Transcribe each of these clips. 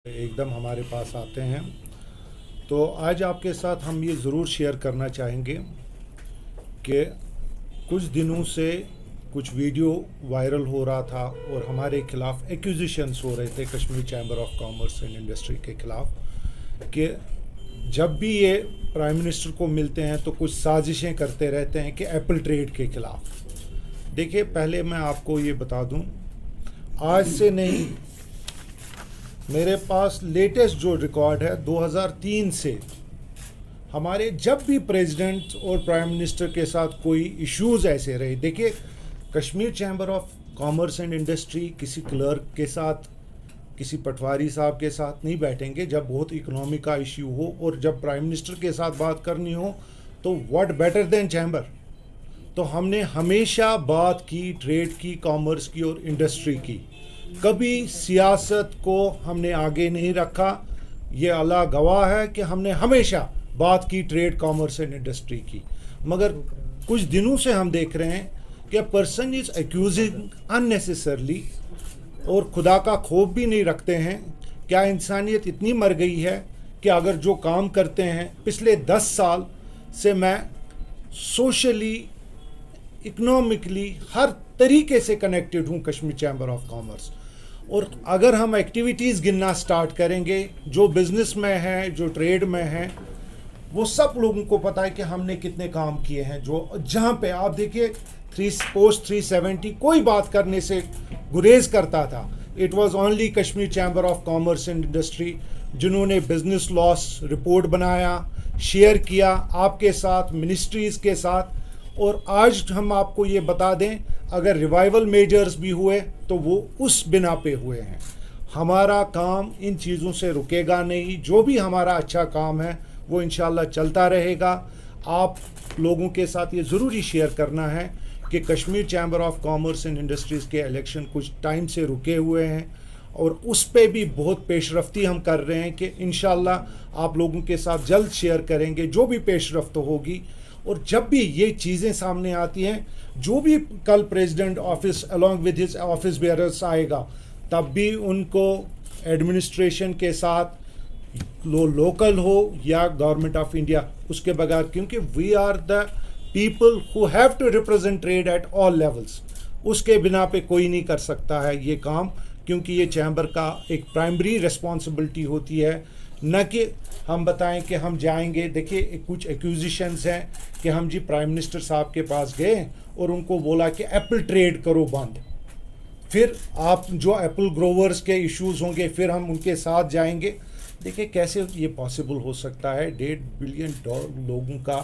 एकदम हमारे पास आते हैं। तो आज आपके साथ हम ये ज़रूर शेयर करना चाहेंगे कि कुछ दिनों से कुछ वीडियो वायरल हो रहा था और हमारे खिलाफ एक्यूजिशंस हो रहे थे Kashmir chamber of commerce and industry के खिलाफ कि जब भी ये प्राइम मिनिस्टर को मिलते हैं तो कुछ साजिशें करते रहते हैं कि एप्पल ट्रेड के खिलाफ। देखिए, पहले मैं आपको ये बता दूं, आज से नहीं, मेरे पास लेटेस्ट जो रिकॉर्ड है 2003 से हमारे जब भी प्रेसिडेंट और प्राइम मिनिस्टर के साथ कोई इश्यूज़ ऐसे रहे। देखिए, Kashmir chamber of commerce and industry किसी क्लर्क के साथ, किसी पटवारी साहब के साथ नहीं बैठेंगे जब बहुत इकोनॉमी का इश्यू हो, और जब प्राइम मिनिस्टर के साथ बात करनी हो तो व्हाट बेटर देन चैम्बर। तो हमने हमेशा बात की ट्रेड की, कॉमर्स की और इंडस्ट्री की। कभी सियासत को हमने आगे नहीं रखा। ये अल्लाह गवाह है कि हमने हमेशा बात की ट्रेड, कॉमर्स एंड इंडस्ट्री की। मगर कुछ दिनों से हम देख रहे हैं कि पर्सन इज एक्यूजिंग अननेसेसरली और खुदा का खौफ भी नहीं रखते हैं। क्या इंसानियत इतनी मर गई है कि अगर जो काम करते हैं, पिछले 10 साल से मैं सोशली, इकोनॉमिकली हर तरीके से कनेक्टेड हूँ कश्मीर चैम्बर ऑफ कॉमर्स। और अगर हम एक्टिविटीज़ गिनना स्टार्ट करेंगे, जो बिज़नेस में है, जो ट्रेड में है, वो सब लोगों को पता है कि हमने कितने काम किए हैं। जो जहाँ पे आप देखिए पोस्ट 370 कोई बात करने से गुरेज करता था। It was only Kashmir chamber of commerce and industry जिन्होंने बिजनेस लॉस रिपोर्ट बनाया, शेयर किया आपके साथ, मिनिस्ट्रीज़ के साथ। और आज हम आपको ये बता दें, अगर रिवाइवल मेजर्स भी हुए तो वो उस बिना पे हुए हैं। हमारा काम इन चीज़ों से रुकेगा नहीं। जो भी हमारा अच्छा काम है वो इंशाल्लाह चलता रहेगा। आप लोगों के साथ ये ज़रूरी शेयर करना है कि Kashmir chamber of commerce and industries के इलेक्शन कुछ टाइम से रुके हुए हैं और उस पे भी बहुत पेशरफ्ती हम कर रहे हैं कि इंशाल्लाह आप लोगों के साथ जल्द शेयर करेंगे जो भी पेशरफ्त होगी। और जब भी ये चीज़ें सामने आती हैं, जो भी कल president office along with his office bearers आएगा, तब भी उनको एडमिनिस्ट्रेशन के साथ लोकल हो या गवर्नमेंट ऑफ इंडिया, उसके बगैर, क्योंकि we are the people who have to represent trade at all levels, उसके बिना पे कोई नहीं कर सकता है ये काम, क्योंकि ये चैम्बर का एक प्राइमरी रिस्पॉन्सिबिलिटी होती है। न कि हम बताएं कि हम जाएंगे। देखिए, कुछ एक्यूजिशंस हैं कि हम जी प्राइम मिनिस्टर साहब के पास गए और उनको बोला कि एप्पल ट्रेड करो बंद, फिर आप जो एप्पल ग्रोवर्स के इश्यूज़ होंगे फिर हम उनके साथ जाएंगे। देखिए, कैसे ये पॉसिबल हो सकता है? 1.5 बिलियन लोगों का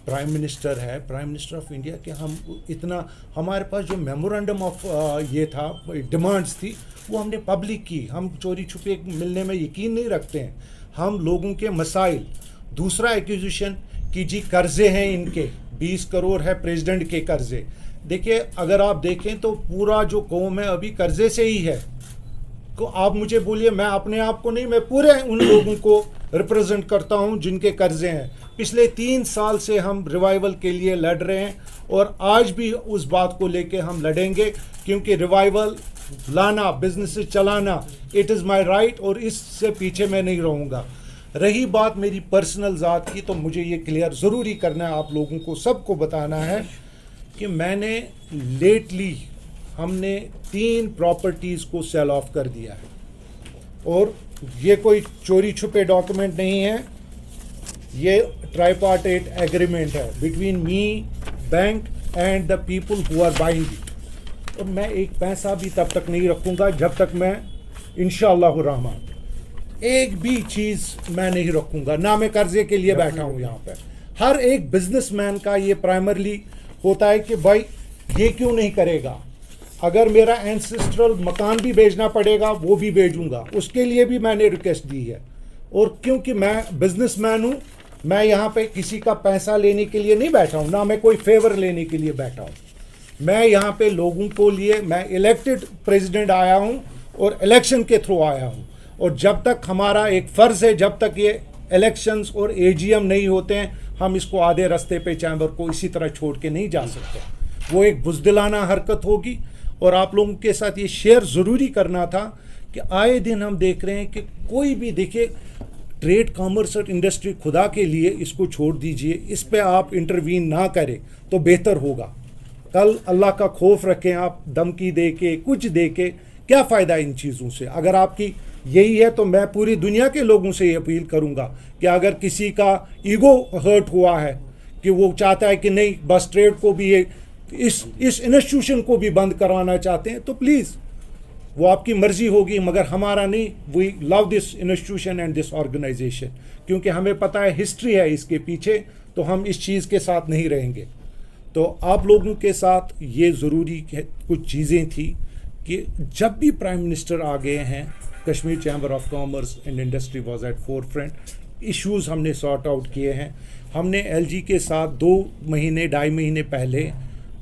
प्राइम मिनिस्टर है, प्राइम मिनिस्टर ऑफ इंडिया, कि हम इतना, हमारे पास जो मेमोरेंडम ऑफ ये था, डिमांड्स थी, वो हमने पब्लिक की। हम चोरी छुपे मिलने में यकीन नहीं रखते हैं, हम लोगों के मसाइल। दूसरा एक्विजिशन कि जी कर्जे हैं इनके 20 करोड़ है प्रेसिडेंट के कर्जे। देखिए, अगर आप देखें तो पूरा जो कौम है अभी कर्जे से ही है। तो आप मुझे बोलिए, मैं अपने आप को नहीं, मैं पूरे उन लोगों को रिप्रेजेंट करता हूं जिनके कर्जे हैं। पिछले 3 साल से हम रिवाइवल के लिए लड़ रहे हैं और आज भी उस बात को लेके हम लड़ेंगे, क्योंकि रिवाइवल लाना, बिजनेस चलाना, इट इज़ माय राइट, और इससे पीछे मैं नहीं रहूँगा। रही बात मेरी पर्सनल ज़ात की, तो मुझे ये क्लियर ज़रूरी करना है, आप लोगों को सबको बताना है कि मैंने लेटली, हमने 3 प्रॉपर्टीज़ को सेल ऑफ कर दिया है। और ये कोई चोरी छुपे डॉक्यूमेंट नहीं है, ये ट्राइपार्टेट एग्रीमेंट है between me, bank and the people who are buying it. और मैं एक पैसा भी तब तक नहीं रखूँगा जब तक मैं, इंशाअल्लाह रहमान, एक भी चीज़ मैं नहीं रखूँगा। ना मैं कर्जे के लिए बैठा हूँ यहाँ पर। हर एक बिजनेसमैन का ये प्राइमरली होता है कि भाई ये क्यों नहीं करेगा। अगर मेरा एंसेस्ट्रल मकान भी बेचना पड़ेगा वो भी बेचूंगा, उसके लिए भी मैंने रिक्वेस्ट दी है। और क्योंकि मैं बिजनेसमैन हूँ, मैं यहाँ पे किसी का पैसा लेने के लिए नहीं बैठा हूँ, ना मैं कोई फेवर लेने के लिए बैठा हूँ। मैं यहाँ पे लोगों को लिए, मैं इलेक्टेड प्रेसिडेंट आया हूँ और इलेक्शन के थ्रू आया हूँ। और जब तक हमारा एक फ़र्ज़ है, जब तक ये इलेक्शंस और AGM नहीं होते हैं, हम इसको आधे रास्ते पे चैम्बर को इसी तरह छोड़ के नहीं जा सकते। वो एक बुज़दिलाना हरकत होगी। और आप लोगों के साथ ये शेयर ज़रूरी करना था کہ آئے دن ہم دیکھ رہے ہیں کہ کوئی بھی دیکھیے ٹریڈ کامرس اور انڈسٹری خدا کے لیے اس کو چھوڑ دیجئے, اس پہ آپ انٹروین نہ کریں تو بہتر ہوگا. کل اللہ کا خوف رکھیں, آپ دھمکی دے کے کچھ دے کے کیا فائدہ ان چیزوں سے. اگر آپ کی یہی ہے تو میں پوری دنیا کے لوگوں سے یہ اپیل کروں گا کہ اگر کسی کا ایگو ہرٹ ہوا ہے کہ وہ چاہتا ہے کہ نہیں بس ٹریڈ کو بھی اس انسٹیٹیوشن کو بھی بند کروانا چاہتے ہیں تو پلیز وہ آپ کی مرضی ہوگی, مگر ہمارا نہیں. We love this institution and this organization, کیونکہ ہمیں پتہ ہے ہسٹری ہے اس کے پیچھے, تو ہم اس چیز کے ساتھ نہیں رہیں گے. تو آپ لوگوں کے ساتھ یہ ضروری کچھ چیزیں تھیں کہ جب بھی پرائم منسٹر آ گئے ہیں, Kashmir chamber of commerce and industry was at forefront. Issues ہم نے سارٹ آؤٹ کیے ہیں. ہم نے ایل جی کے ساتھ 2-2.5 مہینے پہلے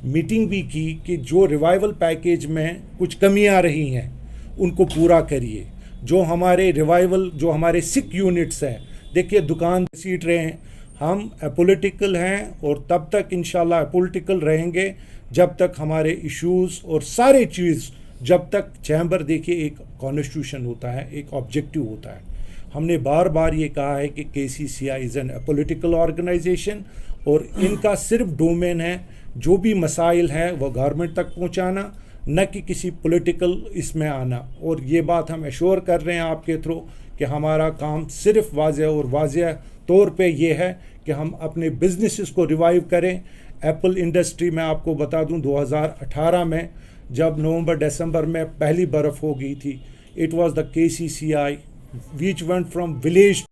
میٹنگ بھی کی کہ جو ریوائول پیکیج میں کچھ کمیاں رہی ہیں ان کو پورا کریے. جو ہمارے ریوائول جو ہمارے سک یونٹس ہیں, دیکھیے دکان سیٹ رہے ہیں, ہم اپولیٹیکل ہیں اور تب تک انشاءاللہ اپولیٹیکل رہیں گے جب تک ہمارے ایشوز اور سارے چیز, جب تک چیمبر دیکھیے ایک کانسٹیٹیوشن ہوتا ہے, ایک آبجیکٹو ہوتا ہے. ہم نے بار بار یہ کہا ہے کہ KCCI is an political organization اور ان کا صرف ڈومین ہے جو بھی مسائل ہیں وہ گورنمنٹ تک پہنچانا, نہ کہ کسی پولیٹیکل اس میں آنا. اور یہ بات ہم ایشور کر رہے ہیں آپ کے تھرو کہ ہمارا کام صرف واضح اور واضح طور پہ یہ ہے کہ ہم اپنے بزنسز کو ریوائیو کریں. ایپل انڈسٹری میں آپ کو بتا دوں 2018 میں جب نومبر-دسمبر میں پہلی برف ہو گئی تھی, it was the KCCI which went from village